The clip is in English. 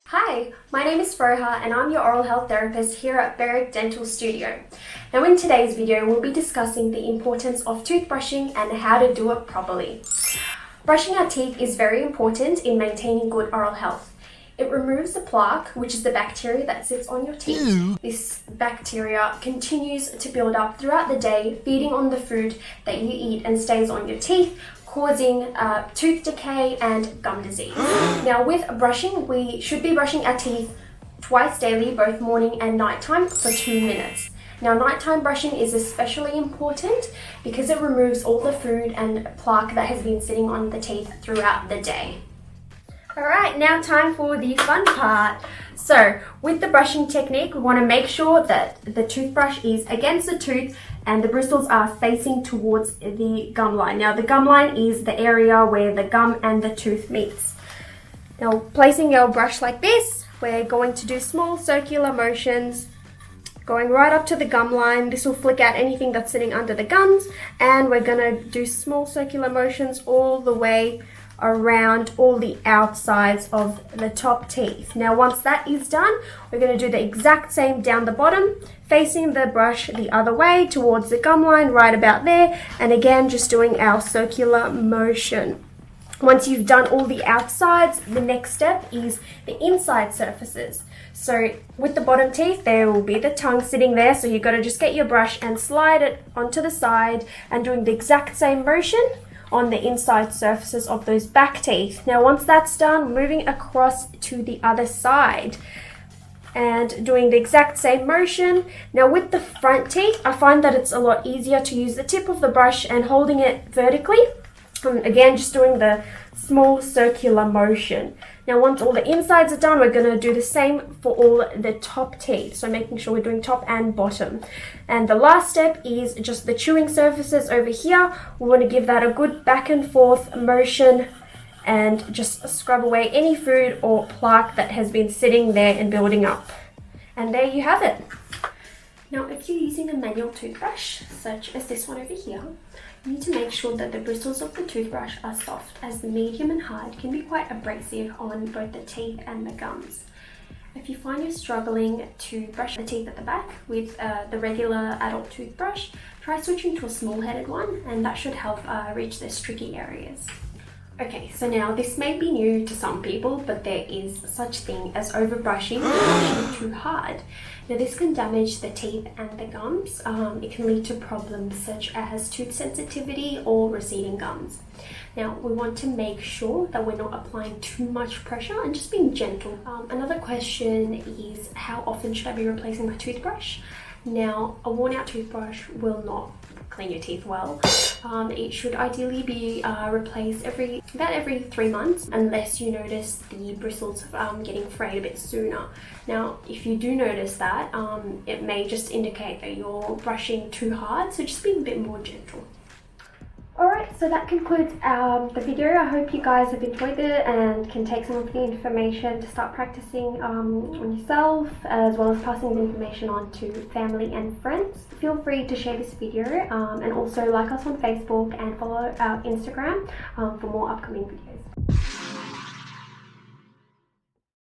Hi, my name is Frohar and I'm your oral health therapist here at Berwick Dental Studio. Now in today's video we'll be discussing the importance of toothbrushing and how to do it properly. Brushing our teeth is very important in maintaining good oral health. It removes the plaque, which is the bacteria that sits on your teeth. This bacteria continues to build up throughout the day, feeding on the food that you eat and stays on your teeth, causing tooth decay and gum disease. Now with brushing, we should be brushing our teeth twice daily, both morning and nighttime, for 2 minutes. Now nighttime brushing is especially important because it removes all the food and plaque that has been sitting on the teeth throughout the day. Alright, now time for the fun part. So with the brushing technique, we want to make sure that the toothbrush is against the tooth and the bristles are facing towards the gum line. Now the gum line is the area where the gum and the tooth meets. Now placing our brush like this, we're going to do small circular motions going right up to the gum line. This will flick out anything that's sitting under the gums, and we're going to do small circular motions all the way around all the outsides of the top teeth. Now once that is done, we're going to do the exact same down the bottom, facing the brush the other way towards the gum line right about there, and again just doing our circular motion. Once you've done all the outsides, the next step is the inside surfaces. So with the bottom teeth, there will be the tongue sitting there, so you've got to just get your brush and slide it onto the side and doing the exact same motion on the inside surfaces of those back teeth. Now once that's done, moving across to the other side and doing the exact same motion. Now with the front teeth, I find that it's a lot easier to use the tip of the brush and holding it vertically. Again, just doing the small circular motion. Now once all the insides are done, we're going to do the same for all the top teeth, so making sure we're doing top and bottom. And the last step is just the chewing surfaces over here. We want to give that a good back and forth motion and just scrub away any food or plaque that has been sitting there and building up. And there you have it. Now if you're using a manual toothbrush, such as this one over here, you need to make sure that the bristles of the toothbrush are soft, as the medium and hard can be quite abrasive on both the teeth and the gums. If you find you're struggling to brush the teeth at the back with the regular adult toothbrush, try switching to a small-headed one, and that should help reach those tricky areas. Okay, so now this may be new to some people, but there is such thing as overbrushing or brushing too hard. Now this can damage the teeth and the gums. It can lead to problems such as tooth sensitivity or receding gums. Now we want to make sure that we're not applying too much pressure and just being gentle. Another question is, how often should I be replacing my toothbrush? Now a worn out toothbrush will not clean your teeth well. It should ideally be replaced about every 3 months, unless you notice the bristles getting frayed a bit sooner. Now if you do notice that, it may just indicate that you're brushing too hard, so just be a bit more gentle. Alright, so that concludes the video. I hope you guys have enjoyed it and can take some of the information to start practicing on yourself, as well as passing the information on to family and friends. Feel free to share this video and also like us on Facebook and follow our Instagram for more upcoming videos.